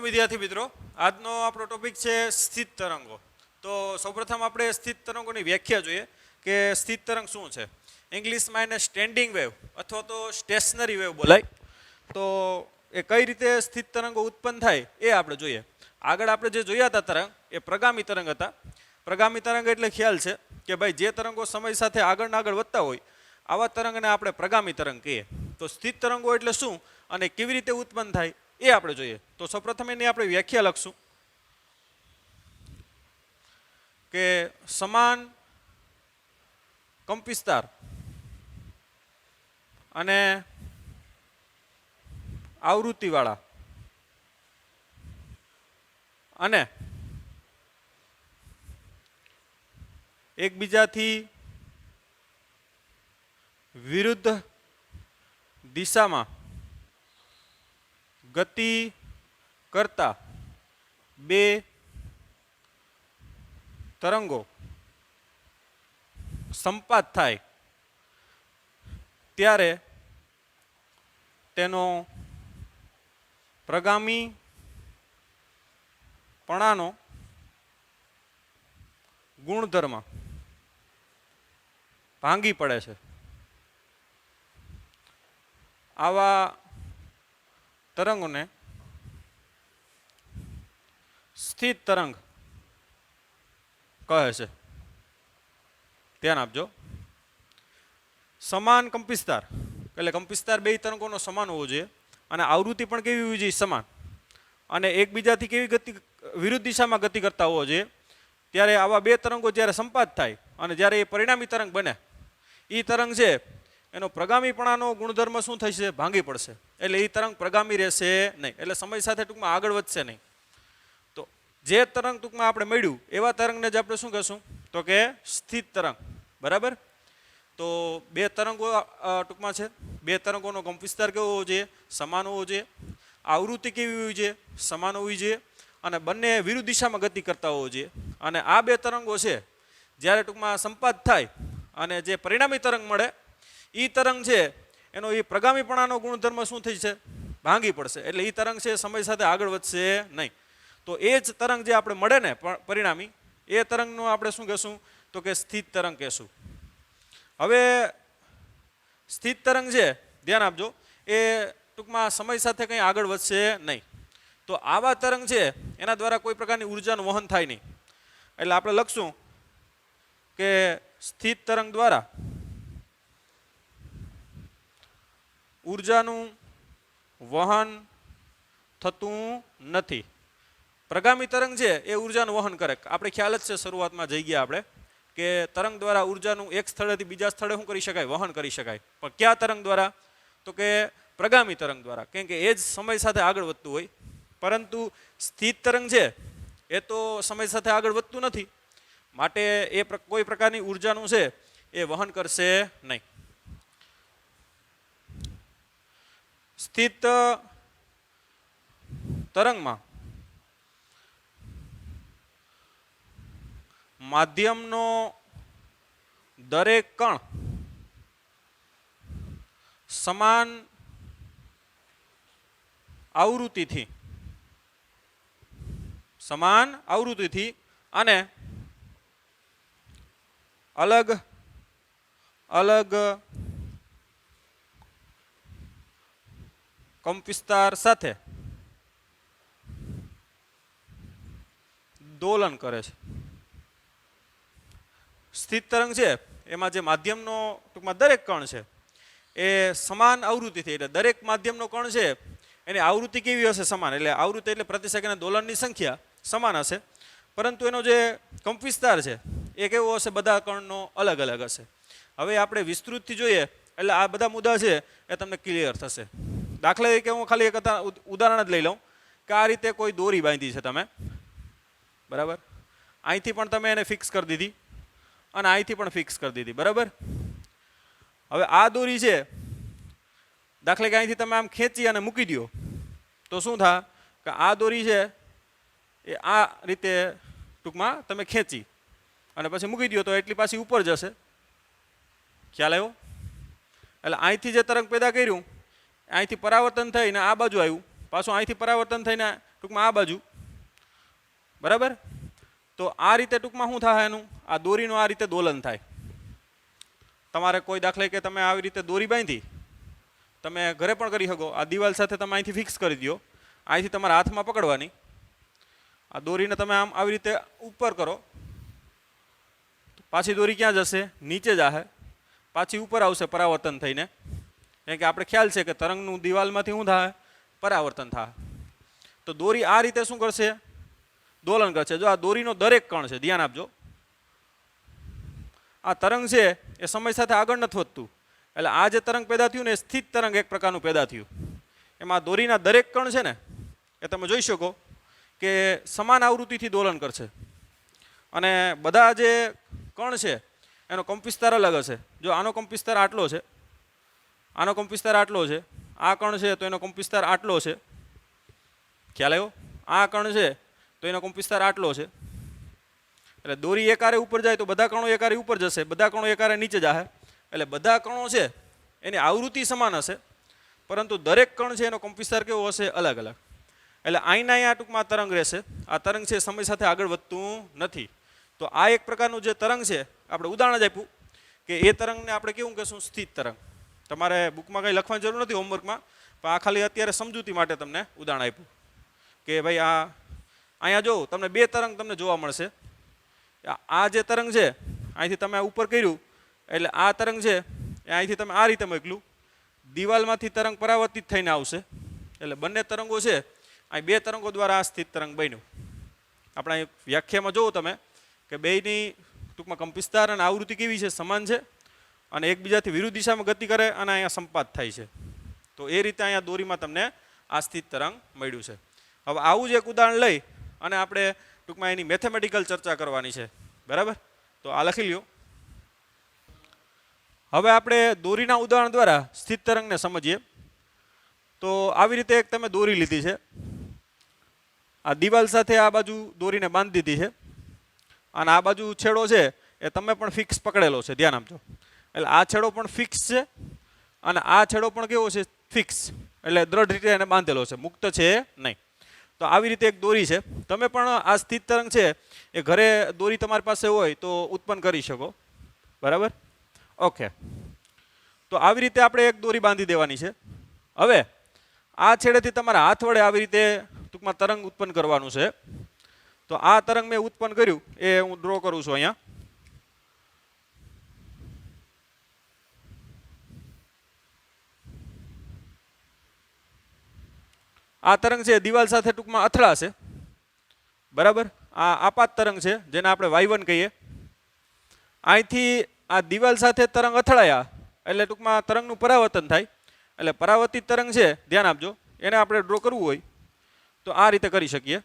Welcome વિદ્યાર્થી મિત્રો, આજનો આપણો ટોપિક છે સ્થિત તરંગો. તો સૌપ્રથમ આપણે સ્થિત તરંગોની વ્યાખ્યા જોઈએ કે સ્થિત તરંગ શું છે. ઇંગ્લિશમાં એને સ્ટેન્ડિંગ વેવ અથવા તો સ્ટેશનરી વેવ બોલાય. તો એ કઈ રીતે સ્થિત તરંગો ઉત્પન્ન થાય એ આપણે જોઈએ. આગળ આપણે જે જોયા હતા તરંગ એ પ્રગામી તરંગ હતા. પ્રગામી તરંગ એટલે ખ્યાલ છે કે ભાઈ જે તરંગો સમય સાથે આગળ આગળ વધતા હોય આવા તરંગને આપણે પ્રગામી તરંગ કહીએ. તો સ્થિત તરંગો એટલે શું અને કેવી રીતે ઉત્પન્ન થાય એ આપણે જોઈએ. તો સૌપ્રથમ એની આપણે વ્યાખ્યા લખશું કે સમાન કંપવિસ્તાર અને આવૃત્તિવાળા અને એકબીજાથી વિરુદ્ધ દિશામાં ગતિ કરતા બે તરંગો સંપાત થાય ત્યારે તેનો પ્રગામી પણાનો ગુણધર્મ ભાંગી પડે છે. આવા તરંગોને સ્થિત તરંગ કહે છે. ધ્યાન આપજો. સમાન કંપવિસ્તાર એટલે કંપવિસ્તાર બે તરંગોનો સમાન હોવો જોઈએ અને આવૃત્તિ પણ કેવી હોવી જોઈએ? સમાન. અને એકબીજાથી કેવી ગતિ વિરુદ્ધ દિશામાં ગતિ કરતા હોવો જોઈએ. ત્યારે આવા બે તરંગો જ્યારે સંપાત થાય અને જ્યારે એ પરિણામી તરંગ બને એ તરંગ છે એનો પ્રગામીપણાનો ગુણધર્મ શું થશે? ભાંગી પડશે. એટલે એ તરંગ પ્રગામી રહેશે નહીં, એટલે સમય સાથે ટૂંકમાં આગળ વધશે નહીં. તો જે તરંગ ટૂંકમાં આપણે મળ્યું એવા તરંગને જ આપણે શું કહેશું? તો કે સ્થિત તરંગ. બરાબર. તો બે તરંગો ટૂંકમાં છે. બે તરંગોનો કંપવિસ્તાર કેવો હોવો જોઈએ? સમાન હોવો જોઈએ. આવૃત્તિ કેવી હોવી જોઈએ? સમાન હોવી જોઈએ. અને બંને વિરુદ્ધ દિશામાં ગતિ કરતા હોવો જોઈએ. અને આ બે તરંગો છે જ્યારે ટૂંકમાં સંપાત થાય અને જે પરિણામી તરંગ મળે એ તરંગ છે એનો એ પ્રગામીપણાનો ગુણધર્મ શું થઈ છે? ભાંગી પડશે. એટલે એ તરંગ છે સમય સાથે આગળ વધશે નહીં. તો એ જ તરંગ જે આપણે મળે ને પરિણામી એ તરંગનું આપણે શું કહેશું? તો કે સ્થિત તરંગ કહેશું. હવે સ્થિત તરંગ છે, ધ્યાન આપજો, એ ટૂંકમાં સમય સાથે કંઈ આગળ વધશે નહીં. તો આવા તરંગ છે એના દ્વારા કોઈ પ્રકારની ઉર્જાનું વહન થાય નહીં. એટલે આપણે લખશું કે સ્થિત તરંગ દ્વારા ઉર્જાનું વહન થતું નથી. પ્રગામી તરંગ છે એ ઉર્જાનું વહન કરે. આપણે ખ્યાલ જ છે શરૂઆતમાં જઈ ગયા આપણે કે તરંગ દ્વારા ઉર્જાનું એક સ્થળેથી બીજા સ્થળે શું કરી શકાય? વહન કરી શકાય. પણ કયા તરંગ દ્વારા? તો કે પ્રગામી તરંગ દ્વારા. કેમ કે એ જ સમય સાથે આગળ વધતું હોય. પરંતુ સ્થિત તરંગ છે એ તો સમય સાથે આગળ વધતું નથી, માટે એ કોઈ પ્રકારની ઉર્જાનું છે એ વહન કરશે નહીં. સ્થિત તરંગમાં માધ્યમનો દરેક કણ સમાન આવૃત્તિથી અને અલગ અલગ કંપવિસ્તાર સાથે દોલન કરે છે. સ્થિત તરંગ છે એમાં જે માધ્યમનો ટૂંકમાં દરેક કણ છે એ સમાન આવૃત્તિથી, એટલે દરેક માધ્યમનો કણ છે એની આવૃત્તિ કેવી હશે? સમાન. એટલે આવૃત્તિ એટલે પ્રતિ સેકન્ડ દોલનની સંખ્યા સમાન હશે, પરંતુ એનો જે કંપવિસ્તાર છે એ કેવો હશે? બધા કણનો અલગ અલગ હશે. હવે આપણે વિસ્તૃતથી જોઈએ એટલે આ બધા મુદ્દા છે એ તમને ક્લિયર થશે. દાખલા તરીકે હું ખાલી એક ઉદાહરણ જ લઈ લઉં કે આ રીતે કોઈ દોરી બાંધી છે તમે, બરાબર. અહીંથી પણ તમે એને ફિક્સ કરી દીધી અને અહીંથી પણ ફિક્સ કરી દીધી, બરાબર. હવે આ દોરી છે, દાખલા કે અહીંથી તમે આમ ખેંચી અને મૂકી દો તો શું થાય કે આ દોરી છે એ આ રીતે ટૂંકમાં તમે ખેંચી અને પછી મૂકી દો તો એટલી પાછી ઉપર જશે. ખ્યાલ આવ્યો? એટલે અહીંથી જે તરંગ પેદા કર્યું અહીંથી પરાવર્તન થઈને આ બાજુ આવ્યું, પાછું અહીંથી પરાવર્તન થઈને ટૂંકમાં આ બાજુ, બરાબર. તો આ રીતે ટૂંકમાં શું થાય એનું, આ દોરીનું આ રીતે દોલન થાય. તમારે કોઈ દાખલા કે તમે આવી રીતે દોરી બાંધી, તમે ઘરે પણ કરી શકો. આ દિવાલ સાથે તમે અહીંથી ફિક્સ કરી દો, અહીંથી તમારા હાથમાં પકડવાની, આ દોરીને તમે આમ આવી રીતે ઉપર કરો, પાછી દોરી ક્યાં જશે, નીચે જશે, પાછી ઉપર આવશે પરાવર્તન થઈને. કારણ કે આપણે ખ્યાલ છે કે તરંગનું દિવાલમાંથી શું થાય, પરાવર્તન થાય. તો દોરી આ રીતે શું કરશે, દોલન કરશે. જો આ દોરીનો દરેક કણ છે, ધ્યાન આપજો, આ તરંગ છે એ સમય સાથે આગળ નથી વધતું. એટલે આ જે તરંગ પેદા થયું ને એ સ્થિત તરંગ એક પ્રકારનું પેદા થયું. એમાં દોરીના દરેક કણ છે ને એ તમે જોઈ શકો કે સમાન આવૃત્તિથી દોલન કરશે. અને બધા જે કણ છે એનો કંપવિસ્તાર અલગ હશે. જો આનો કંપવિસ્તાર આટલો છે, આનો કંપવિસ્તાર આટલો છે, આ કણ છે તો એનો કંપવિસ્તાર આટલો છે, ખ્યાલ આવ્યો? આ કણ છે તો એનો કંપવિસ્તાર આટલો છે. એટલે દોરી એકારે ઉપર જાય તો બધા કણો એકારે ઉપર જશે, બધા કણો એકારે નીચે જશે. એટલે બધા કણો છે એની આવૃત્તિ સમાન હશે, પરંતુ દરેક કણ છે એનો કંપવિસ્તાર કેવો હશે, અલગ અલગ. એટલે અહીંના અહીંયા ટૂંકમાં તરંગ રહેશે. આ તરંગ છે સમય સાથે આગળ વધતું નથી. તો આ એક પ્રકારનું જે તરંગ છે, આપણે ઉદાહરણ જ આપ્યું કે એ તરંગને આપણે કેવું કહેશું, સ્થિત તરંગ. તમારે બુકમાં કંઈ લખવાની જરૂર નથી, હોમવર્કમાં, પણ આ ખાલી અત્યારે સમજૂતી માટે તમને ઉદાહરણ આપ્યું કે ભાઈ આ અહીંયા જો તમને બે તરંગ તમને જોવા મળશે. આ જે તરંગ છે અહીંથી તમે ઉપર કર્યું એટલે આ તરંગ છે એ અહીંથી તમે આ રીતે મોકલ્યું, દિવાલમાંથી તરંગ પરાવર્તિત થઈને આવશે. એટલે બંને તરંગો છે અહીં બે તરંગો દ્વારા આ સ્થિત તરંગ બન્યું. આપણે અહીં વ્યાખ્યામાં જોવો તમે કે બેયની ટૂંકમાં કંપવિસ્તાર અને આવૃત્તિ કેવી છે, સમાન છે, અને એકબીજાથી વિરુદ્ધ દિશામાં ગતિ કરે અને અહીંયા સંપાત થાય છે. તો એ રીતે અહીંયા દોરીમાં તમને આ સ્થિત તરંગ મળ્યું છે. હવે આવું જ એક ઉદાહરણ લઈ અને આપણે ટૂંકમાં એની મેથેમેટિકલ ચર્ચા કરવાની છે, બરાબર? તો આ લખી લ્યો. હવે આપણે દોરીના ઉદાહરણ દ્વારા સ્થિત તરંગને સમજીએ. તો આવી રીતે એક તમે દોરી લીધી છે, આ દિવાલ સાથે આ બાજુ દોરીને બાંધી દીધી છે, અને આ બાજુ છેડો છે એ તમે પણ ફિક્સ પકડેલો છે, ધ્યાન આપજો. એટલે આ છેડો પણ ફિક્સ છે અને આ છેડો પણ કેવો છે, ફિક્સ. એટલે દ્રઢ રીતે એને બાંધેલો છે, મુક્ત છે નહીં. તો આવી રીતે એક દોરી છે. તમે પણ આ સ્થિત તરંગ છે એ ઘરે દોરી તમારી પાસે હોય તો ઉત્પન્ન કરી શકો, બરાબર? ઓકે. તો આવી રીતે આપણે એક દોરી બાંધી દેવાની છે. હવે આ છેડેથી તમારા હાથ વડે આવી રીતે ટૂંકમાં તરંગ ઉત્પન્ન કરવાનું છે. તો આ તરંગ મેં ઉત્પન્ન કર્યું એ હું ડ્રો કરું છું અહીંયા. આ તરંગ છે દિવાલ સાથે ટૂંકમાં અથડાશે, બરાબર? આ આપાત તરંગ છે જેને આપણે y1 કહીએ. અહીંથી આ દિવાલ સાથે તરંગ અથડાયા એટલે ટૂંકમાં તરંગનું પરાવર્તન થાય. એટલે પરાવર્તિત તરંગ છે, ધ્યાન આપજો, એને આપણે ડ્રો કરવું હોય તો આ રીતે કરી શકીએ.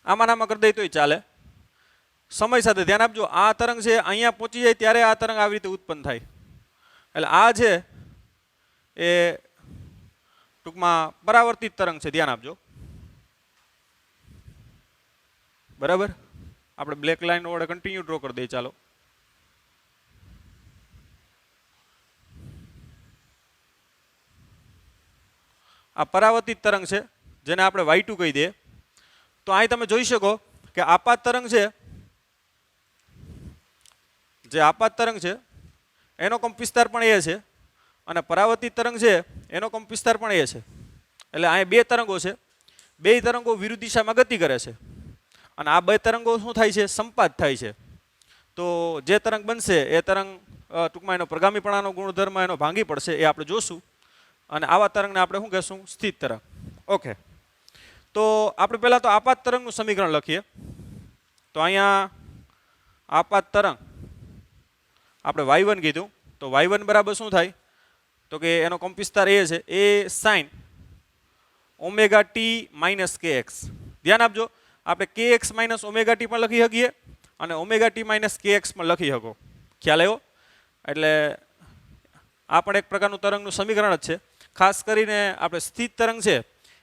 આમાં કરી દઈએ તોય ચાલે. સમય સાથે ધ્યાન આપજો, આ તરંગ છે અહીંયા પહોંચી જાય ત્યારે આ તરંગ આવી રીતે ઉત્પન્ન થાય. એટલે આ છે એ ટૂંકમાં પરાવર્તિત તરંગ છે, ધ્યાન આપજો, બરાબર? આપણે બ્લેક લાઈન વડે કન્ટિન્યુ ડ્રો કરી દઈએ. ચાલો, આ પરાવર્તિત તરંગ છે જેને આપણે y2 કહી દઈએ. તો અહીં તમે જોઈ શકો કે આપાત તરંગ છે, જે આપાત તરંગ છે એનો કંપવિસ્તાર પણ એ છે, અને પરાવર્તિત તરંગ છે એનો કંપવિસ્તાર પણ એ છે. એટલે અહીંયા બે તરંગો છે, બે તરંગો વિરુદ્ધ દિશામાં ગતિ કરે છે, અને આ બે તરંગો શું થાય છે, સંપાત થાય છે. તો જે તરંગ બનશે એ તરંગ ટૂંકમાં એનો પ્રગામીપણાનો ગુણધર્મ એનો ભાંગી પડશે, એ આપણે જોશું. અને આવા તરંગને આપણે શું કહેશું, સ્થિત તરંગ. ઓકે. તો આપણે પહેલાં તો આપાત તરંગનું સમીકરણ લખીએ. તો અહીંયા આપાત તરંગ આપણે y1 કીધું. તો y1 બરાબર શું થાય, તો કે એનો કંપવિસ્તાર એ છે એ sin omega T minus kx. ધ્યાન આપજો, આપણે kx માઇનસ ઓમેગા ટી પણ લખી શકીએ અને ઓમેગા ટી માઇનસ kx પણ લખી શકો. ખ્યાલ આવ્યો? એટલે આ પણ એક પ્રકારનું તરંગનું સમીકરણ જ છે. ખાસ કરીને આપણે સ્થિત તરંગ છે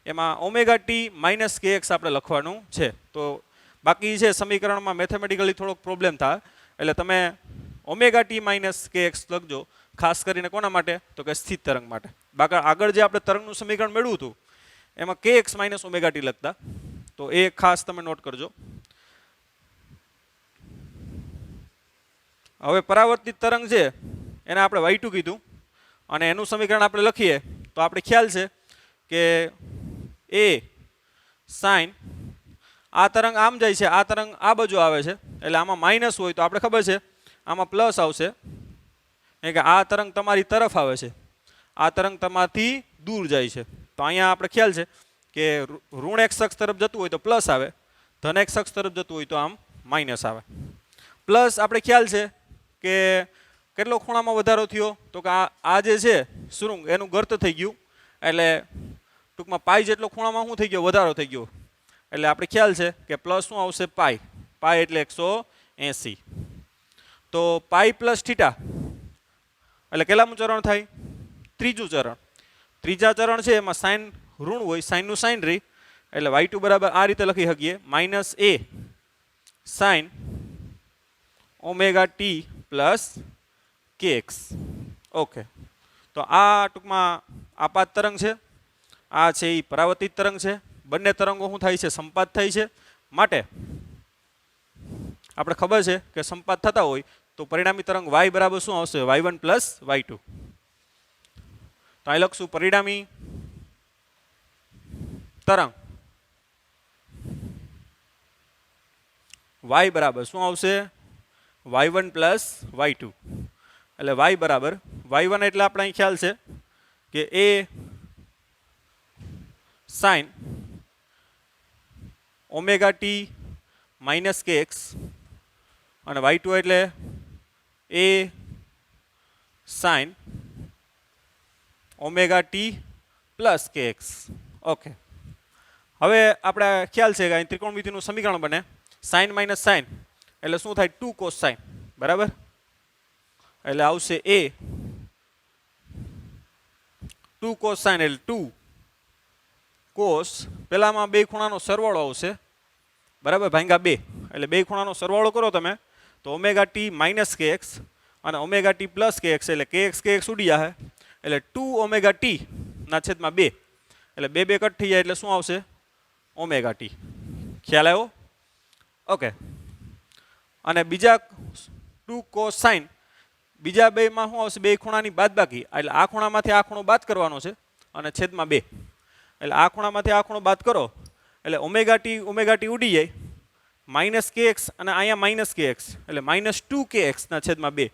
એમાં ઓમેગા ટી માઇનસ kx આપણે લખવાનું છે. તો બાકી છે સમીકરણમાં મેથેમેટિકલી થોડોક પ્રોબ્લેમ થાય, એટલે તમે ઓમેગા ટી માઇનસ kx લખજો, ખાસ કરીને કોના માટે, તો કે સ્થિત તરંગ માટે, આગળ જે આપણે તરંગનું સમીકરણ મેળવ્યું હતું એમાં kx માઇનસ ઓમેગા ટી લખતા, તો એ ખાસ તમે નોટ કરજો. હવે પરાવર્તિત તરંગ છે એને આપણે y2 કીધું અને એનું સમીકરણ આપણે લખીએ તો આપણે ખ્યાલ છે કે a sin આ તરંગ આમ જાય છે, આ તરંગ આ બાજુ આવે છે, એટલે આમાં માઇનસ હોય તો આપણે ખબર છે આમાં પ્લસ આવશે, કે આ તરંગ તમારી તરફ આવે છે, આ તરંગ તમારાથી દૂર જાય છે. તો અહીંયા આપણે ખ્યાલ છે કે ઋણ x અક્ષ તરફ જતું હોય તો પ્લસ આવે, ધન x અક્ષ તરફ જતું હોય તો આમ માઇનસ આવે. પ્લસ આપણે ખ્યાલ છે કે કેટલો ખૂણામાં વધારો થયો, તો કે આ જે છે શૃંગ એનું ગર્ત થઈ ગયું, એટલે ટૂંકમાં પાઈ જેટલો ખૂણામાં શું થઈ ગયો, વધારો થઈ ગયો. એટલે આપણે ખ્યાલ છે કે પ્લસ શું આવશે, પાઈ. પાઈ એટલે 180. તો પાઈ પ્લસ થીટા એટલે કેટલામું ચરણ થાય, ત્રીજું ચરણ. ત્રીજા ચરણ છે એમાં સાઇન ઋણ હોય, સાઇનનું સાઇન રહી, એટલે y2 બરાબર આ રીતે લખી શકીએ minus a sine omega T plus kx. Okay, તો આ ટૂંકમાં આપાત તરંગ છે, આ છે એ પરાવર્તિત તરંગ છે. બંને તરંગો શું થાય છે, સંપાત થાય છે. માટે આપણે ખબર છે કે સંપાત થતા હોય તો પરિણામી તરંગ y બરાબર શું આવશે, y1 પ્લસ y2. તો અહીં લખશું પરિણામી તરંગ y બરાબર શું આવશે, y1 પ્લસ y2. એટલે y બરાબર y1 એટલે આપણે અહીં ખ્યાલ છે કે a sine omega T minus kx અને y2 એટલે a sine omega T plus kx. Okay, હવે આપણે ખ્યાલ છે કે અહીં ત્રિકોણમિતિનું સમીકરણ બને સાઇન માઇનસ સાઇન એટલે શું થાય, 2 cos સાઇન, બરાબર. એટલે આવશે a 2 cos સાઇન એટલે 2 cos, પેલામાં બે ખૂણાનો સરવાળો આવશે, બરાબર, ભાંગા 2. એટલે બે ખૂણાનો સરવાળો કરો તમે તો ઓમેગા ટી માઇનસ kx અને ઓમેગા ટી પ્લસ kx, એટલે kx ઉડી જાય, એટલે 2 ઓમેગા ટી ના છેદમાં 2, એટલે 2 2 કટ થઈ જાય એટલે શું આવશે, ઓમેગા ટી. ખ્યાલ આવ્યો? ઓકે. અને બીજા 2 cos સાઇન, બીજા બેમાં શું આવશે, બે ખૂણાની બાદબાકી, એટલે આ ખૂણામાંથી આ ખૂણો બાદ કરવાનો છે અને છેદમાં 2, એટલે આ ખૂણામાંથી આ ખૂણો બાદ કરો એટલે ઓમેગા ટી ઉડી જાય, માઇનસ kx અને અહીંયા માઇનસ kx, એટલે માઇનસ 2 kx ના છેદમાં 2,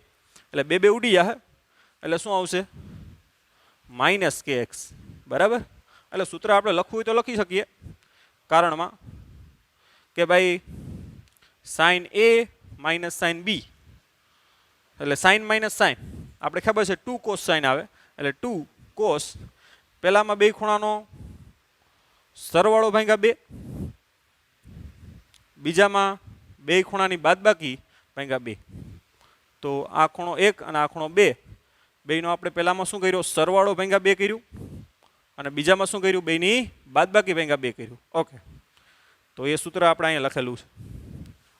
એટલે 2 2 ઉડી જાય, એટલે શું આવશે, માઇનસ kx, બરાબર. એટલે સૂત્ર આપણે લખવું હોય તો લખી શકીએ કારણમાં કે ભાઈ sine a minus sine b, એટલે સાઇન માઇનસ સાઇન આપણે ખબર છે 2 cos સાઇન આવે, એટલે 2 cos, પહેલામાં બે ખૂણાનો સરવાળો ભાંગ્યા 2, બીજામાં બે ખૂણાની બાદબાકી ભાંગ્યા 2. તો આ ખૂણો 1 અને આ ખૂણો 2, બેનો આપણે પહેલામાં શું કર્યો, સરવાળો ભાંગ્યા 2 કર્યું અને બીજામાં શું કર્યું, બેની બાદબાકી ભાંગ્યા 2 કર્યું. ઓકે, તો એ સૂત્ર આપણે અહીંયા લખેલું છે.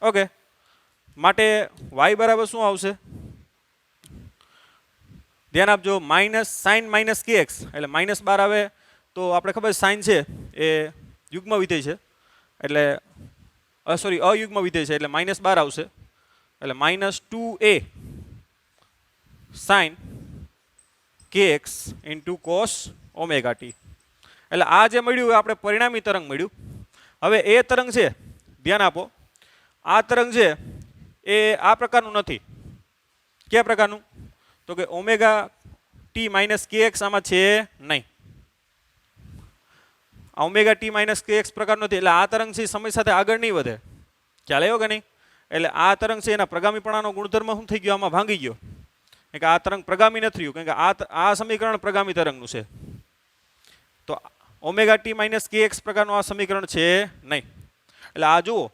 ઓકે, માટે y બરાબર શું આવશે, ધ્યાન આપજો, માઇનસ સાઇન માઇનસ kx એટલે -12 આવે, તો આપણે ખબર સાઇન છે એ યુગ્મ વિધેય છે, એટલે અયુગ્મ વિધેય છે, એટલે -12 આવશે, એટલે -2a sine kx into cos omega t. એટલે આ જે મળ્યું આપણે પરિણામી તરંગ મળ્યું. હવે એ તરંગ છે, ધ્યાન આપો, આ તરંગ છે એ આ પ્રકારનું નથી. કયા પ્રકારનું, તો કે ઓમેગા ટી માઇનસ kx આમાં છે નહીં, આ ઓમેગા ટી માઇનસ kx પ્રકારનો નથી. એટલે આ તરંગ છે સમય સાથે આગળ નહીં વધે. ખ્યાલ આવ્યો કે નહીં? એટલે આ તરંગ છે એના પ્રગામીપણાનો ગુણધર્મ શું થઈ ગયો, આમાં ભાંગી ગયો, કે આ તરંગ પ્રગામી નથી રહ્યું, કારણ કે આ સમીકરણ પ્રગામી તરંગનું છે. તો ઓમેગા ટી માઇનસ kx પ્રકારનું આ સમીકરણ છે નહીં. એટલે આ જુઓ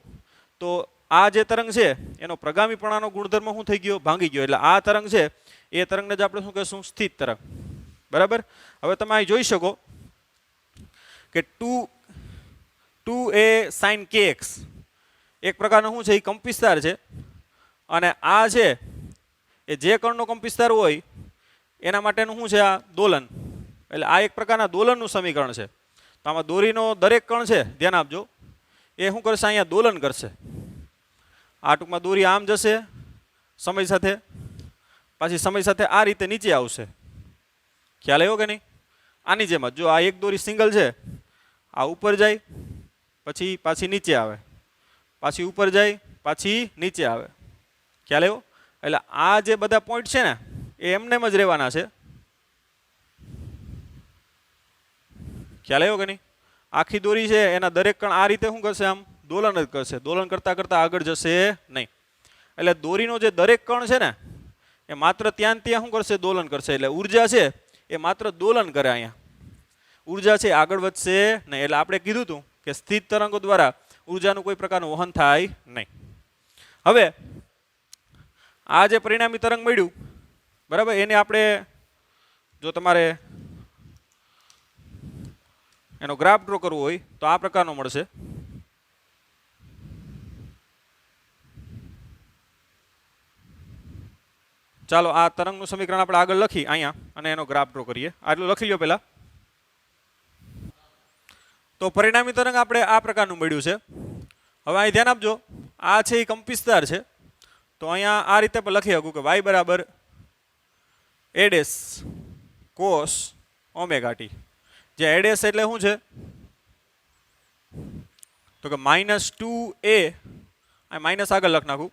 તો આ જે તરંગ છે એનો પ્રગામીપણાનો ગુણધર્મ શું થઈ ગયો, ભાંગી ગયો. એટલે આ તરંગ છે એ તરંગને જ આપણે શું કહીશું, સ્થિત તરંગ, બરાબર. હવે તમે અહીં જોઈ શકો કે 2a sin kx એક પ્રકારનો શું છે, એ કંપવિસ્તાર છે, અને આ છે એ જે કણનો કંપવિસ્તાર હોય એના માટેનું શું છે, આ દોલન, એટલે આ એક પ્રકારના દોલનનું સમીકરણ છે. તો આમાં દોરીનો દરેક કણ છે, ધ્યાન આપજો, એ શું કરશે, અહીંયા દોલન કરશે. આ ટૂંકમાં દોરી આમ જશે સમય સાથે, પાછી સમય સાથે આ રીતે નીચે આવશે. ખ્યાલ આવ્યો કે નહીં? આની જેમ જ જો આ એક દોરી સિંગલ છે, આ ઉપર જાય પછી પાછી નીચે આવે, પાછી ઉપર જાય પાછી નીચે આવે. ખ્યાલ આવ્યો? એટલે આ જે બધા પોઈન્ટ છે ને એ એમનેમ જ રહેવાના છે. ખ્યાલ આવ્યો કે નહીં? આખી દોરી છે એના દરેક કણ આ રીતે શું કરશે, આમ દોલન જ કરશે. દોલન કરતાં કરતાં આગળ જશે નહીં. એટલે દોરીનો જે દરેક કણ છે ને એ માત્ર ત્યાં ત્યાં શું કરશે, દોલન કરશે. એટલે ઉર્જા છે એ માત્ર દોલન કરે. અહીંયા ઉર્જા છે આગળ વધશે નહીં. એટલે આપણે કીધું હતું કે સ્થિત તરંગો દ્વારા ઉર્જાનું કોઈ પ્રકારનું વહન થાય નહીં. હવે આ જે પરિણામી તરંગ મળ્યું, બરાબર, એને આપણે જો તમારે એનો ગ્રાફ ડ્રો કરવો હોય તો આ પ્રકારનો મળશે. ચાલો આ તરંગનું સમીકરણ આપણે આગળ લખી અહીંયા અને એનો ગ્રાફ ડ્રો કરીએ. આટલું લખી લો પહેલા. તો પરિણામી તરંગ આપણે આ પ્રકારનું મળ્યું છે. હવે અહીં ધ્યાન આપજો, આ છે એ કંપવિસ્તાર છે. તો અહીંયા આ રીતે પણ લખી શકું કે y બરાબર a dash cos omega T. જે a ડેશ એટલે શું છે, તો કે -2a, આ માઇનસ આગળ લખી નાખું.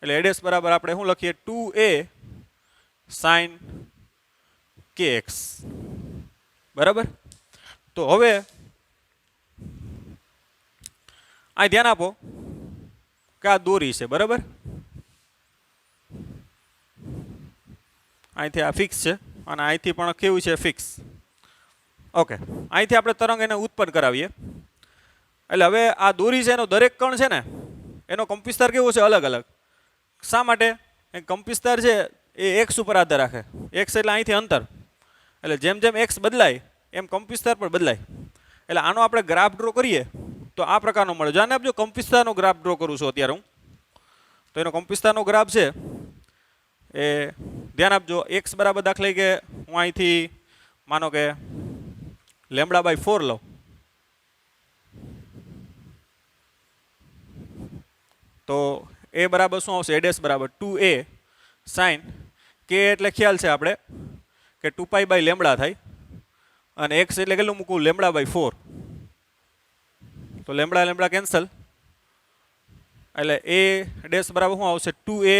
એટલે a ડેશ બરાબર આપણે શું લખીએ, 2a sin kx. બરાબર. તો હવે આ ધ્યાન આપો કે આ દોરી છે, બરાબર, અહીંથી આ ફિક્સ છે અને અહીંથી પણ કેવું છે, ફિક્સ. ઓકે, અહીંથી આપણે તરંગ એને ઉત્પન્ન કરાવીએ. એટલે હવે આ દોરી છે એનો દરેક કણ છે ને એનો કંપવિસ્તાર કેવો છે, અલગ અલગ. શા માટે? કંપવિસ્તાર છે એ એક્સ ઉપર આધાર રાખે. એક્સ એટલે અહીંથી અંતર. એટલે જેમ જેમ એક્સ બદલાય એમ કંપવિસ્તાર પણ બદલાય. એટલે આનો આપણે ગ્રાફ ડ્રો કરીએ તો આ પ્રકારનો મળે. જાણે આપજો કંપવિસ્તારનો ગ્રાફ ડ્રો કરું છું અત્યારે હું. તો એનો કંપવિસ્તારનો ગ્રાફ છે એ ધ્યાન આપજો. એક્સ બરાબર દાખલા કે હું અહીંથી માનો કે λ/4 લઉં. તો એ બરાબર શું આવશે, a ડેશ બરાબર 2a sin k, એટલે ખ્યાલ છે આપણે કે 2π/λ થાય. અને x એટલે કેટલું મૂકું, λ/4. તો λ કેન્સલ. એટલે a ડેશ બરાબર શું આવશે, 2a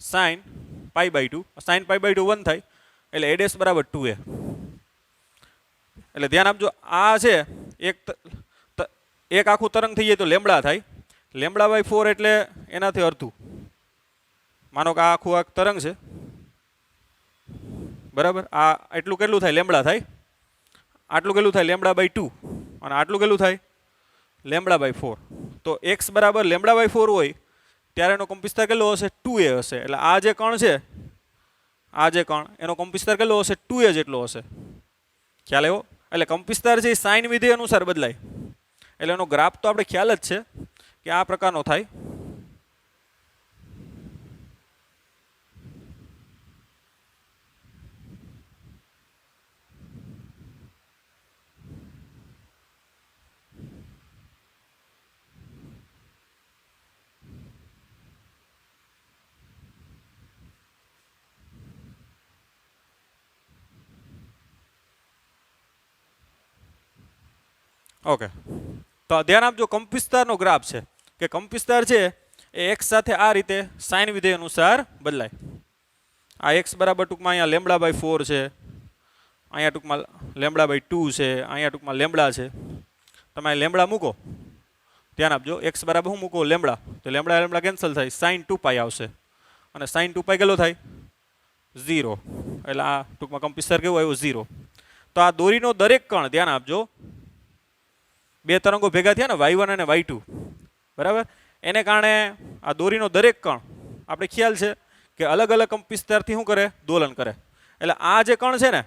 sin π/2. sin π/2 1 થાય એટલે a ડેશ બરાબર 2a. એટલે ધ્યાન આપજો, આ છે એક આખું તરંગ થઈ જાય તો λ થાય. λ/4 એટલે એનાથી અડધું. માનો કે આ આખું આ તરંગ છે, બરાબર. આ એટલું કેટલું થાય, λ થાય. આટલું કેટલું થાય, λ/2. અને આટલું કેટલું થાય, λ/4. તો x બરાબર λ/4 હોય ત્યારે એનો કંપવિસ્તાર કેટલો હશે, 2a હશે. એટલે આ જે કણ છે, આ જે કણ એનો કંપવિસ્તાર કેટલો હશે, 2a જેટલો હશે. ખ્યાલ આવ્યો? એટલે કંપવિસ્તાર છે એ સાઇન વિધેય અનુસાર બદલાય. એટલે એનો ગ્રાફ તો આપણે ખ્યાલ જ છે કે આ પ્રકારનો થાય. ઓકે, તો ધ્યાન આપજો, કંપવિસ્તારનો ગ્રાફ છે કે કંપવિસ્તાર છે એ x સાથે આ રીતે સાઇન વિધેય અનુસાર બદલાય. આ x બરાબર ટૂંકમાં અહીંયા λ/4 છે, અહીંયા ટૂંકમાં λ/2 છે, અહીંયા ટૂંકમાં λ છે. તમે λ મૂકો, ધ્યાન આપજો, x બરાબર શું મૂકો, λ. તો λ કેન્સલ થાય, sin 2π આવશે. અને sin 2π કેટલો થાય, 0. એટલે આ ટૂંકમાં કંપવિસ્તાર કેવો આવ્યો, 0. તો આ દોરીનો દરેક કણ, ધ્યાન આપજો, બે તરંગો ભેગા થયા ને y1 અને y2, બરાબર, એને કારણે આ દોરીનો દરેક કણ આપણે ખ્યાલ છે કે અલગ અલગ કંપવિસ્તારથી શું કરે, દોલન કરે. એટલે આ જે કણ છે ને,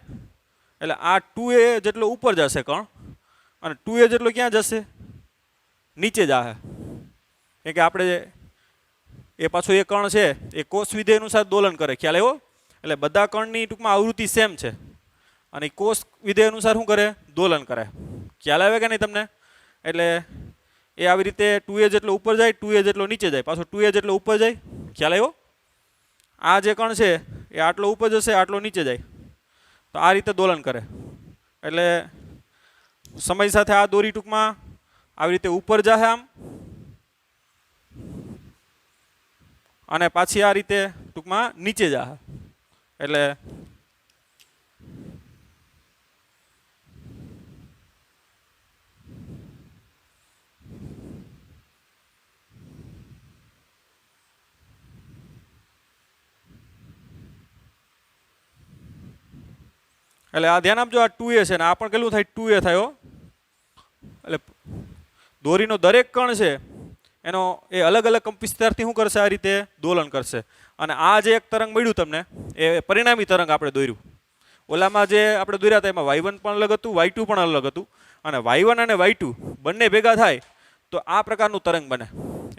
એટલે આ 2a જેટલો ઉપર જશે કણ, અને 2a જેટલો ક્યાં જશે, નીચે જશે. કેમ કે આપણે એ પાછો એ કણ છે એ કોસ વિધેય અનુસાર દોલન કરે. ખ્યાલ આવ્યો? એટલે બધા કણની ટૂંકમાં આવૃત્તિ સેમ છે. અને કોસ વિધેય અનુસાર શું કરે? દોલન કરે. ખ્યાલ આવે કે નહીં તમને? એટલે એ આવી રીતે 2a જેટલો ઉપર જાય, 2a જેટલો નીચે જાય, પાછો 2a જેટલો ઉપર જાય. ખ્યાલ આવ્યો? આ જે કણ છે એ આટલો ઉપર જશે, આટલો નીચે જાય, તો આ રીતે દોલન કરે. એટલે સમય સાથે આ દોરી ટૂંકમાં આવી રીતે ઉપર જાહે આમ, અને પાછી આ રીતે ટૂંકમાં નીચે જાહે. એટલે આ ધ્યાન આપજો, આ 2a છે ને આ પણ કેટલું થાય? 2a થાય. એટલે દોરીનો દરેક કણ છે એનો એ અલગ અલગ કંપ વિસ્તારથી શું કરશે? આ રીતે દોલન કરશે. અને આ જે એક તરંગ મળ્યું તમને એ પરિણામી તરંગ આપણે દોર્યું. ઓલામાં જે આપણે દોર્યા હતા એમાં y1 પણ અલગ હતું, y2 પણ અલગ હતું. અને y1 અને y2 બંને ભેગા થાય તો આ પ્રકારનું તરંગ બને.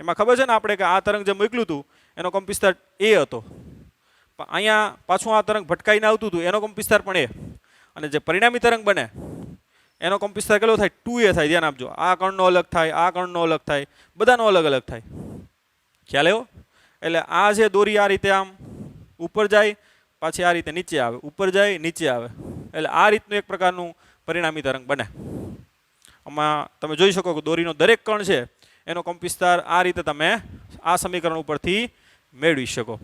એમાં ખબર છે ને આપણે કે આ તરંગ જે મોકલ્યું હતું એનો કંપ વિસ્તાર a હતો. પણ અહીંયા પાછું આ તરંગ ભટકાઈને આવતું હતું, એનો કંપ વિસ્તાર પણ a. અને જે પરિણામી તરંગ બને એનો કંપ વિસ્તાર કેટલો થાય? 2a થાય. ધ્યાન આપજો, આ કણનો અલગ થાય, આ કણનો અલગ થાય, બધાનો અલગ અલગ થાય. ખ્યાલ આવ્યો? એટલે આ જે દોરી આ રીતે આમ ઉપર જાય, પાછી આ રીતે નીચે આવે, ઉપર જાય, નીચે આવે. એટલે આ રીતનું એક પ્રકારનું પરિણામી તરંગ બને. આમાં તમે જોઈ શકો કે દોરીનો દરેક કણ છે એનો કંપ વિસ્તાર આ રીતે તમે આ સમીકરણ ઉપરથી મેળવી શકો.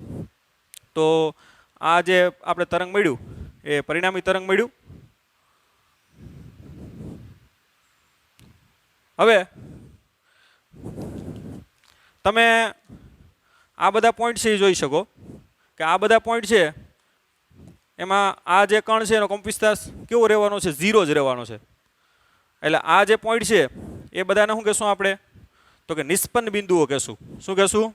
તો આ જે આપણે તરંગ મળ્યું એ પરિણામી તરંગ મળ્યું. હવે તમે આ બધા પોઈન્ટ છે એ જોઈ શકો કે આ બધા પોઈન્ટ છે એમાં આ જે કણ છે એનો કંપ વિસ્તાર કેવો રહેવાનો છે? 0 જ રહેવાનો છે. એટલે આ જે પોઈન્ટ છે એ બધાને શું કહેશું આપણે? તો કે નિષ્પન્ન બિંદુઓ કહેશું. શું કહેશું?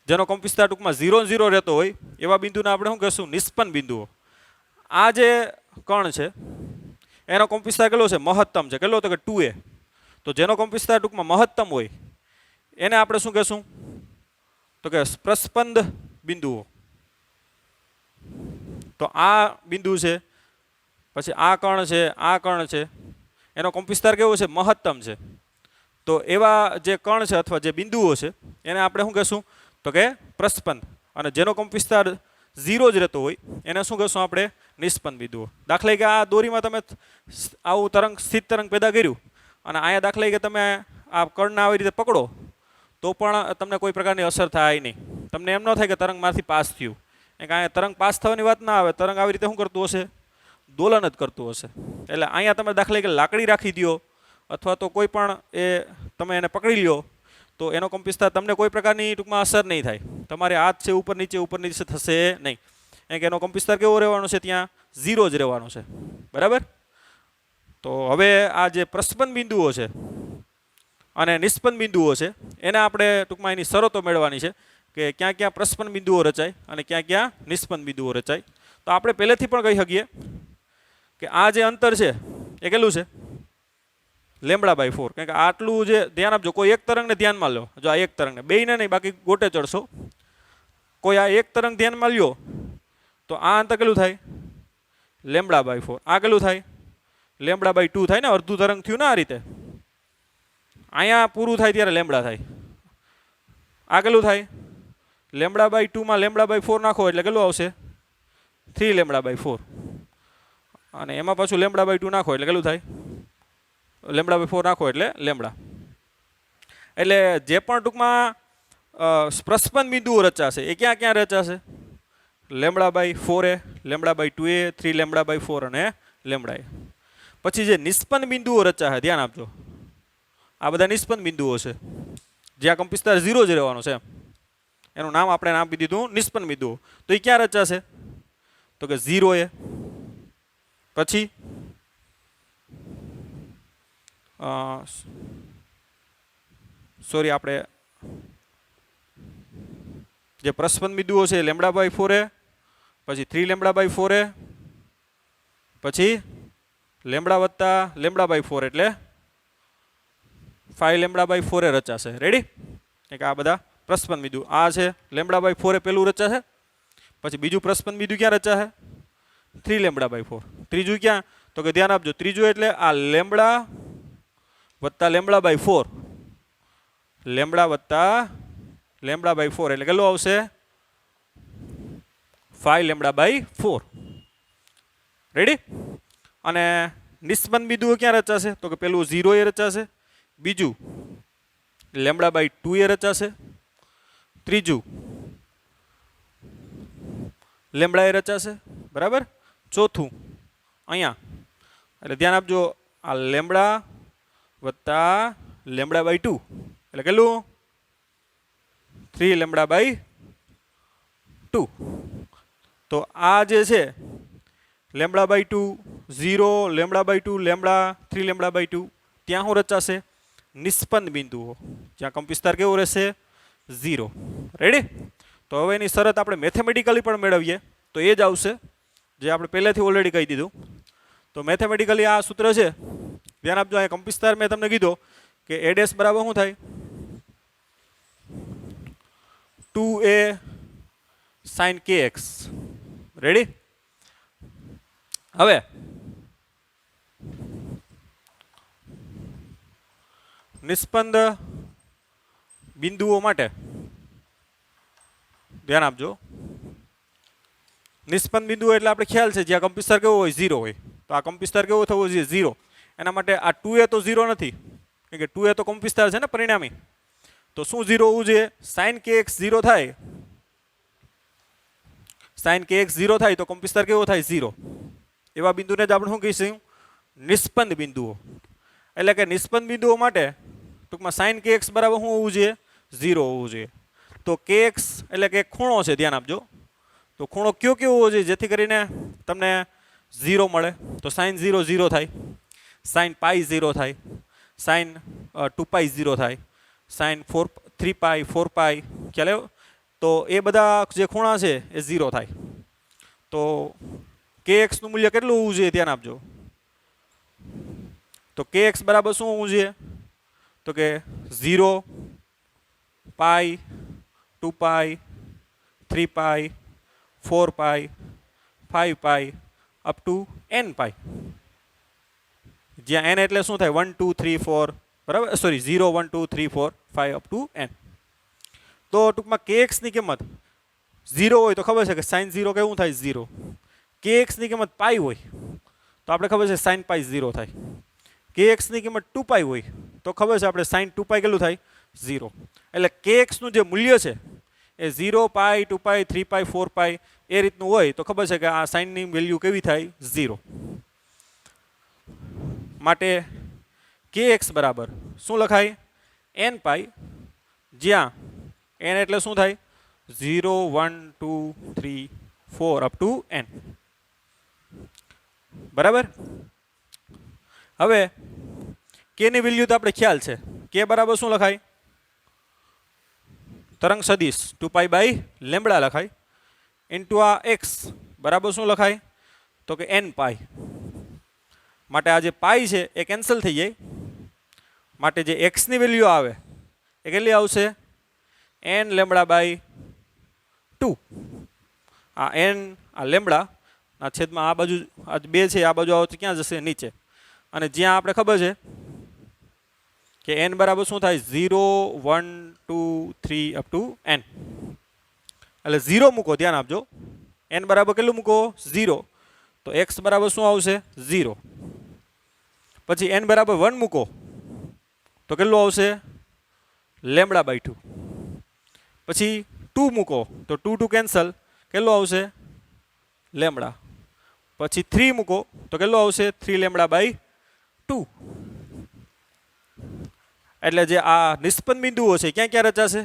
જેનો કંપ વિસ્તાર ટૂંકમાં 0 0 રહેતો હોય એવા બિંદુને આપણે શું કહેશું? નિષ્પન્ન બિંદુઓ. આ જે કણ છે એનો કંપ વિસ્તાર કેટલો છે? મહત્તમ છે. કેટલો? તો કે 2a. તો જેનો કંપ વિસ્તાર ટૂંકમાં મહત્તમ હોય એને આપણે શું કહેશું? તો કે પ્રસ્પંદ બિંદુઓ. તો આ બિંદુ છે, પછી આ કણ છે, આ કણ છે, એનો કંપ વિસ્તાર કેવો છે? મહત્તમ છે. તો એવા જે કણ છે અથવા જે બિંદુઓ છે એને આપણે શું કહેશું? તો કે પ્રસ્પંદ. અને જેનો કંપ વિસ્તાર 0 જ રહેતો હોય એને શું કહેશું આપણે? નિષ્પન્ન બિંદુઓ. દાખલા કે આ દોરીમાં તમે આવું તરંગ, સ્થિત તરંગ પેદા કર્યું અને અહીંયા દાખલા કે તમે આ કણને આવી રીતે પકડો તો પણ તમને કોઈ પ્રકારની અસર થાય નહીં. તમને એમ ન થાય કે તરંગ માંથી પાસ થયું. અહીંયા તરંગ પાસ થવાની વાત ના આવે. તરંગ આવી રીતે શું કરતું હશે? દોલન જ કરતું હશે. એટલે અહીંયા તમે દાખલા કે લાકડી રાખી દો અથવા તો કોઈ પણ એ તમે એને પકડી લ્યો તો એનો કંપ વિસ્તાર તમને કોઈ પ્રકારની ટૂંકમાં અસર નહીં થાય. તમારે હાથ છે ઉપર નીચે થશે નહીં. કે એનો કંપ વિસ્તાર કેવો રહેવાનો છે? ત્યાં 0 જ રહેવાનો છે. બરાબર? તો હવે આ જે પ્રસ્પંદ બિંદુઓ છે અને નિષ્પન્ન બિંદુઓ છે એને આપણે ટૂંકમાં એની શરતો મેળવવાની છે કે ક્યાં ક્યાં પ્રસ્પંદ બિંદુઓ રચાય અને ક્યાં ક્યાં નિષ્પન્ન બિંદુઓ રચાય. તો આપણે પહેલેથી પણ કહી શકીએ કે આ જે અંતર છે એ કેટલું છે? λ/4. કારણ કે આટલું જે ધ્યાન આપજો, કોઈ એક તરંગને ધ્યાનમાં લો. જો આ એક તરંગને, બેયને નહીં, બાકી ગોટે ચડશો. કોઈ આ એક તરંગ ધ્યાનમાં લ્યો તો આ અંતર કેટલું થાય? λ/4. આ કેટલું થાય? λ/2 થાય ને. અડધું તરંગ થયું ને આ રીતે. અહીંયા પૂરું થાય ત્યારે લેમ્બડા થાય. આ કેટલું થાય? λ/2 માં λ/4 નાખો એટલે કેટલું આવશે? 3λ/4. અને એમાં પાછું λ/2 નાખો એટલે કેટલું થાય? λ/4 નાખો એટલે લેમ્બડા. એટલે જે પણ ટૂંકમાં પ્રસ્પંદ બિંદુઓ રચાશે એ ક્યાં ક્યાં રચાશે? λ/4a, λ/2a, 3λ/4 અને લેમ્બડા. પછી જે નિષ્પન્ન બિંદુઓ રચાશે, ધ્યાન આપજો, આ બધા નિષ્પન્ન બિંદુઓ છે જ્યાં કંપ વિસ્તાર 0 જ રહેવાનો છે. એનું નામ આપણે આપી દીધું નિષ્પન્ન બિંદુઓ. તો એ ક્યાં રચાશે? તો કે 0a, પછી સોરી આપણે જે પ્રસ્પંદ બિંદુઓ છે λ/4a, પછી 3λ/4a, પછી લેમ્બડા વત્તા λ/4 એટલે 5λ/4 રચાશે. રેડી? કે આ બધા પ્રસ્પંદ બિંદુ આ છે λ/4 એ પેલું રચાશે, પછી બીજું પ્રસ્પંદ બિંદુ ક્યાં રચાશે 3 λ/4, ત્રીજું ક્યાં તો કે ધ્યાન આપજો ત્રીજું એટલે આ લેમ્બડા વત્તા λ/4, લેમ્બડા વત્તા λ/4 એટલે કેટલું આવશે 5 λ/4. રેડી? અને નિસ્પંદ બિંદુઓ ક્યાં રચાશે તો કે પેલું 0 એ રચાશે, બીજું λ/2 એ રચાશે, ત્રીજું લેમ્બડા એ રચાશે, બરાબર. ચોથું અહીંયા એટલે ધ્યાન આપજો આ લેમ્બડા વત્તા λ/2 એટલે કેટલું 3 λ/2. તો આ જે છે λ/2 0 λ/2 લેમ્બડા 3 λ/2 ત્યાં શું રચાશે નિસ્પંદ બિંદુઓ, જ્યાં કંપ વિસ્તાર કેવો રહેશે 0. રેડી? તો હવે એની શરત આપણે મેથેમેટિકલી પણ મેળવીએ તો એ જ આવશે જે આપણે પહેલેથી ઓલરેડી કહી દીધું. તો મેથેમેટિકલી આ સૂત્ર છે, ધ્યાન આપજો. અહીંયા કંપ વિસ્તાર મેં તમને કીધો કે a' બરાબર શું થાય 2a sin kx. રેડી? હવે નિસ્પંદ બિંદુઓ માટે ધ્યાન આપજો. નિસ્પંદ બિંદુ એટલે આપણે ખ્યાલ છે જ્યાં કંપ વિસ્તાર કેવો હોય 0 હોય, તો આ કંપ વિસ્તાર કેવો થવો જોઈએ 0. એના માટે આ 2a તો 0 નથી, કારણ કે 2a તો કંપ વિસ્તાર છે ને પરિણામી. તો શું 0 હોવું જોઈએ sin kx 0 થાય, sin kx 0 થાય તો કંપ વિસ્તાર કેવો થાય 0. એવા બિંદુને જ આપણે શું કહીશું નિસ્પંદ બિંદુઓ. એટલે કે નિસ્પંદ બિંદુઓ માટે ટૂંકમાં sin kx બરાબર શું હોવું જોઈએ 0 હોવું જોઈએ. તો kx એટલે કે ખૂણો છે, ધ્યાન આપજો. તો ખૂણો કયો કેવો હોવો જોઈએ જેથી કરીને તમને 0 મળે. તો sin 0 0 થાય, sin π 0 થાય, sin 2π 0 થાય, sin 3π 4π ખ્યાલ આવ્યો. તો એ બધા જે ખૂણા છે એ 0 થાય. તો kx નું મૂલ્ય કેટલું હોવું જોઈએ ધ્યાન આપજો. તો kx બરાબર શું હોવું જોઈએ તો કે 0 π 2π 3π 4π 5π અપ ટુ nπ, જ્યાં n એટલે શું થાય 1 2 3 4 બરાબર, સોરી 0 1 2 3 4 5 અપ ટુ n. તો ટૂંકમાં kx ની કિંમત 0 હોય તો ખબર છે કે sin 0 કેવું થાય 0. kx ની કિંમત π હોય તો આપણે ખબર છે sin π 0 થાય. kx ની કિંમત 2π હોય તો ખબર છે આપણે sin 2π કેટલું થાય 0. એટલે kx નું જે મૂલ્ય છે એ 0 π 2π 3π 4π એ રીતનું હોય તો ખબર છે કે આ sin ની વેલ્યુ કેવી થાય 0. માટે kx બરાબર શું લખાય nπ, જ્યાં n એટલે શું થાય 0 1 2 3 4 અપ ટુ n. બરાબર? હવે k ની વેલ્યુ તો આપણે ખ્યાલ છે, k બરાબર શું લખાય તરંગ સદિશ 2π λ લખાય ઇન્ટુ આ x બરાબર શું લખાય તો કે nπ. માટે આ જે પાઈ છે એ કેન્સલ થઈ જાય. માટે જે x ની વેલ્યુ આવે એ કેટલી આવશે n λ/2. આ n આ લેમ્બડા આ છેદમાં આ બાજુ આ 2 છે, આ બાજુ આવે તો ક્યાં જશે નીચે. અને જ્યાં આપણે ખબર છે કે n બરાબર શું થાય 0 1 2 3 અપ ટુ n. એટલે 0 મૂકો, ધ્યાન આપજો. n બરાબર કેટલું મૂકો 0 તો x બરાબર શું આવશે 0. પછી n બરાબર 1 મૂકો તો કેટલું આવશે λ/2. પછી 2 મૂકો તો 2 2 કેન્સલ કેટલું આવશે લેમ્બડા. પછી 3 મૂકો તો કેટલું આવશે 3 λ/2. એટલે જે આ નિસ્પંદ બિંદુઓ છે ક્યાં ક્યાં રચાશે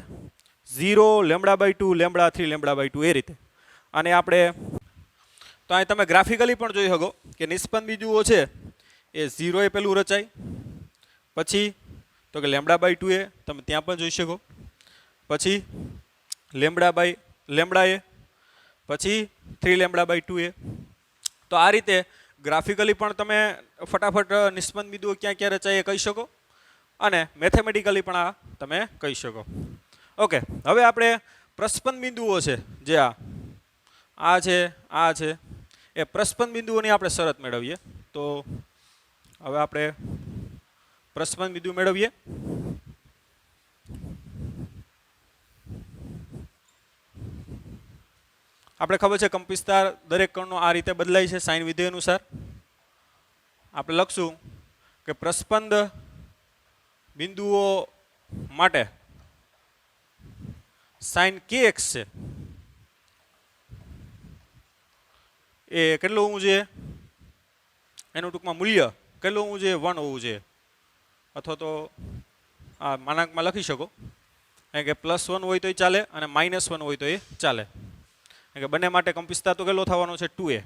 0 λ/2 λ3 λ/2 એ રીતે. અને આપણે તો અહીં તમે ગ્રાફિકલી પણ જોઈ શકો કે નિસ્પંદ બિંદુઓ છે એ 0 એ પેલું રચાય, પછી તો કે λ/2 એ તમે ત્યાં પણ જોઈ શકો, પછી લેમ્બડા એ, પછી 3 λ/2 એ. તો આ રીતે ગ્રાફિકલી પણ તમે ફટાફટ નિસ્પંદ બિંદુઓ ક્યાં ક્યાં રચાય એ કહી શકો અને મેથેમેટિકલી પણ આ તમે કહી શકો. ઓકે, હવે આપણે પ્રસ્પંદ બિંદુઓ છે જે આ છે એ પ્રસ્પંદ બિંદુઓની આપણે શરત મેળવીએ. તો હવે આપણે પ્રસ્પંદ બિંદુ મેળવીએ. આપણે ખબર છે કંપવિસ્તાર દરેક કણનો આ રીતે બદલાય છે સાઇન વિધેય અનુસાર. આપણે લખશું કે પ્રસ્પંદ બિંદુઓ માટે સાઇન kx છે એ કેટલું હોવું જોઈએ, એનું ટૂંકમાં મૂલ્ય કેટલું હોવું જોઈએ, 1 હોવું જોઈએ. અથવા તો આ માનાંકમાં લખી શકો કારણ કે +1 હોય તોય ચાલે અને -1 હોય તો એ ચાલે. કારણ કે બંને માટે કંપવિસ્તાર તો કેટલો થવાનો છે 2a.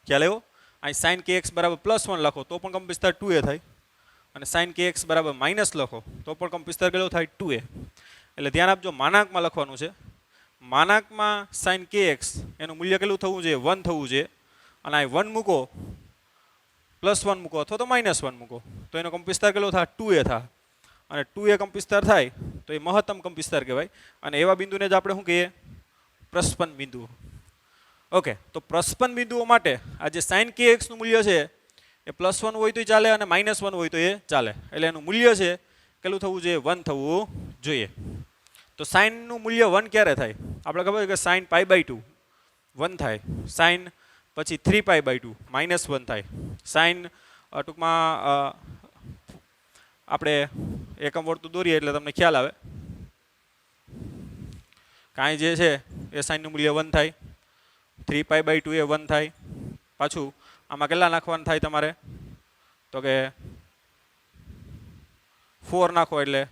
ખ્યાલ આવ્યો? અહીં સાઇન kx બરાબર +1 લખો તો પણ કંપવિસ્તાર 2a થાય અને સાઇન kx બરાબર માઇનસ લખો તો પણ કંપવિસ્તાર કેટલો થાય 2a. એટલે ધ્યાન આપજો, માનાંકમાં લખવાનું છે. માનાંકમાં સાઇન kx એનું મૂલ્ય કેટલું થવું જોઈએ, 1 થવું જોઈએ. અને અહીં 1 મૂકો, +1 મૂકો અથવા તો -1 મૂકો તો એનો કંપવિસ્તાર કેટલો થાય 2a થાય. અને 2a કંપવિસ્તાર થાય તો એ મહત્તમ કંપવિસ્તાર કહેવાય. અને એવા બિંદુને જ આપણે શું કહીએ, પ્રસ્પંદ બિંદુઓ. ઓકે, તો પ્રસ્પંદ બિંદુઓ માટે આ જે સાઇન kx નું મૂલ્ય છે એ +1 હોય તોય ચાલે અને -1 હોય તો એ ચાલે. એટલે એનું મૂલ્ય છે કેટલું થવું જોઈએ, 1 થવું જોઈએ. તો સાઇનનું મૂલ્ય 1 ક્યારે થાય, આપણે ખબર છે કે સાઇન π/2 1 થાય, સાઇન પછી 3π/2 -1 થાય, સાઇન ટૂંકમાં આપણે એકમ વર્તુળ દોરીએ એટલે તમને ખ્યાલ આવે. કાંઈ જે છે એ સાઇનનું મૂલ્ય 1 થાય, 3π/2 એ 1 થાય. પાછું આમાં કેટલા નાખવાનું થાય તમારે, તો કે 4 નાખો એટલે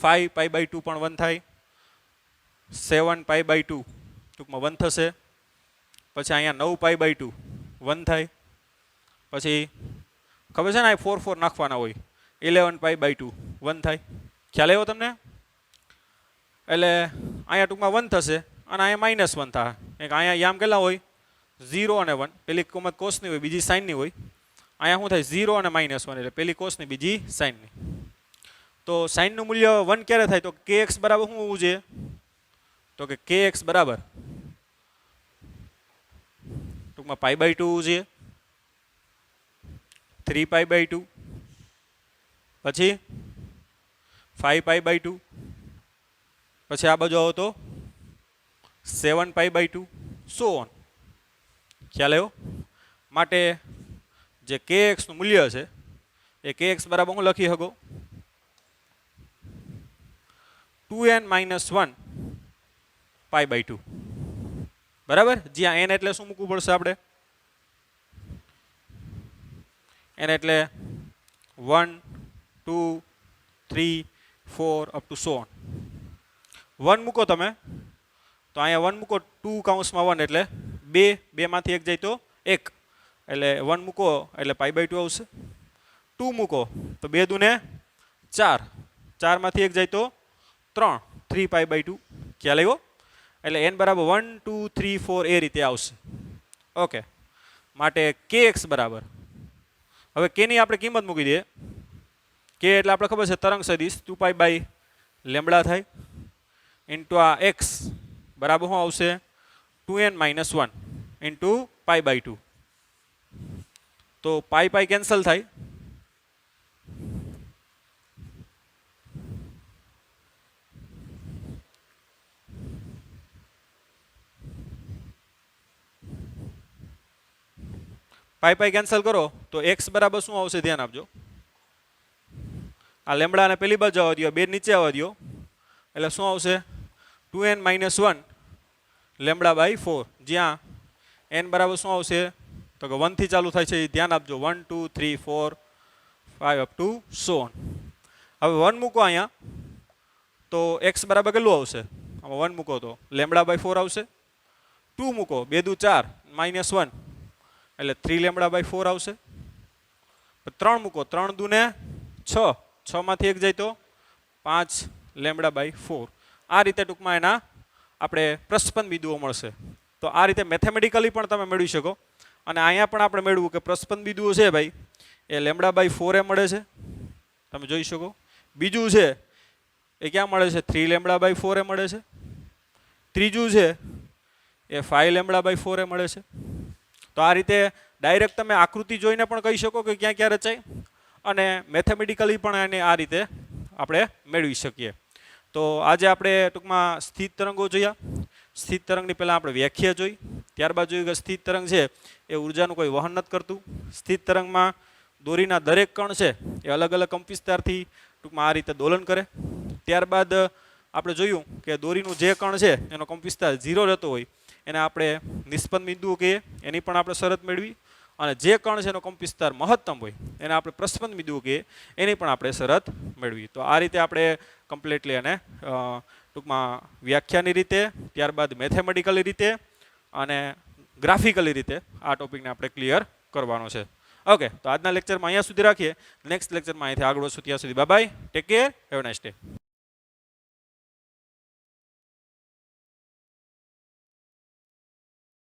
5π/2 પણ 1 થાય, 7π/2 ટૂંકમાં 1 થશે. પછી અહીંયા 9π/2 1 થાય. પછી ખબર છે ને આ 4 નાખવાના હોય, 11π/2 1 થાય. ખ્યાલ આવ્યો તમને? એટલે અહીંયા ટૂંકમાં 1 થશે અને અહીંયા -1 થાય. અહીંયા યામ કેટલા હોય, 0 અને 1. પેલી કિંમત કોસની હોય, બીજી સાઇનની હોય. અહીંયા શું થાય 0 અને -1 એટલે પેલી કોસની બીજી સાઇનની. તો સાઇનનું મૂલ્ય 1 ક્યારે થાય, તો kx બરાબર શું હોવું જોઈએ, તો કે kx બરાબર ટૂંકમાં π/2 હોવું જોઈએ, 3π/2 પછી 5π/2 પછી આ બાજુ આવો તો 7π/2 સો ઓન. ખ્યાલ આવ્યો? માટે જે kx નું મૂલ્ય છે એ kx બરાબર હું લખી શકો 2n - 1 π/2. બરાબર? જ્યાં n એટલે શું મૂકવું પડશે આપણે, n એટલે 1 2 3 4 અપ ટુ સો ઓન. 1 મૂકો તમે તો અહીંયા 1 મૂકો 2 કૌંસમાં 1 એટલે 2 માંથી 1 જાય તો 1 એટલે 1 મૂકો એટલે π/2 આવશે. 2 મૂકો તો 2 દૂને 4, 4 માંથી 1 જાય તો 3, 3π/2. ખ્યાલ આવ્યો? એટલે n બરાબર 1 2 3 4 એ રીતે આવશે. ઓકે, માટે kx બરાબર, હવે k ની આપણે કિંમત મૂકી દઈએ. k એટલે આપણે ખબર છે તરંગ સદિશ 2π/λ થાય ઇન્ટુ આ x બરાબર શું આવશે 2n - 1 ઇન્ટુ π/2. તો π કેન્સલ થાય, π કેન્સલ કરો તો x બરાબર શું આવશે, ધ્યાન આપજો. આ લેમ્બડાને પેલી બાજુ આવવા દો, 2 નીચે આવવા દો એટલે શું આવશે 2n - 1 λ/4. જ્યાં n બરાબર શું આવશે તો કે 1 થી ચાલુ થાય છે, ધ્યાન આપજો. 1 2 3 4 5 અપ ટુ સો ઓન. હવે 1 મૂકો અહીંયા તો x બરાબર કેટલું આવશે, આમાં 1 મૂકો તો λ/4 આવશે. 2 મૂકો 2 દુ 4 -1 એટલે 3λ/4 આવશે. 3 મૂકો 3 દુને 6, 6 માંથી 1 જાય તો 5λ/4. આ રીતે ટૂંકમાં એના આપણે પ્રસ્પંદ બિંદુઓ મળશે. તો આ રીતે મેથેમેટિકલી પણ તમે મેળવી શકો. અને અહીંયા પણ આપણે મેળવું કે પ્રસ્પંદ બિંદુઓ છે ભાઈ એ λ/4 મળે છે, તમે જોઈ શકો. બીજું છે એ ક્યાં મળે છે? 3 લેમ્બડા બાય 4 મળે છે. ત્રીજું છે એ 5 લેમ્બડા બાય 4 મળે છે. તો આ રીતે ડાયરેક્ટ તમે આકૃતિ જોઈને પણ કહી શકો કે ક્યાં ક્યાં રચાય, અને મેથેમેટિકલી પણ એને આ રીતે આપણે મેળવી શકીએ. તો આજે આપણે ટૂંકમાં સ્થિત તરંગો જોયા. સ્થિત તરંગની પહેલાં આપણે વ્યાખ્યા જોઈ, ત્યારબાદ જોયું કે સ્થિત તરંગ છે એ ઉર્જાનું કોઈ વહન નથી કરતું. સ્થિત તરંગમાં દોરીના દરેક કણ છે એ અલગ અલગ કંપવિસ્તારથી ટૂંકમાં આ રીતે દોલન કરે. ત્યારબાદ આપણે જોયું કે દોરીનું જે કણ છે એનો કંપવિસ્તાર 0 રહેતો હોય એને આપણે નિષ્પન્ન બિંદુઓ કહીએ, એની પણ આપણે શરત મેળવી. અને જે કણ છે એનો કંપવિસ્તાર મહત્તમ હોય એને આપણે પ્રસ્પંદ બિંદુઓ કહીએ, એની પણ આપણે શરત મેળવી. તો આ રીતે આપણે કમ્પ્લીટલી અને ટૂંકમાં વ્યાખ્યાની રીતે, ત્યારબાદ મેથેમેટિકલી રીતે અને ગ્રાફિકલી રીતે આ ટોપિકને આપણે ક્લિયર કરવાનો છે. ઓકે, તો આજના લેક્ચરમાં અહીંયા સુધી રાખીએ. નેક્સ્ટ લેક્ચરમાં અહીંથી આગળ વધશું. ત્યાં સુધી bye bye, take care, have a nice day.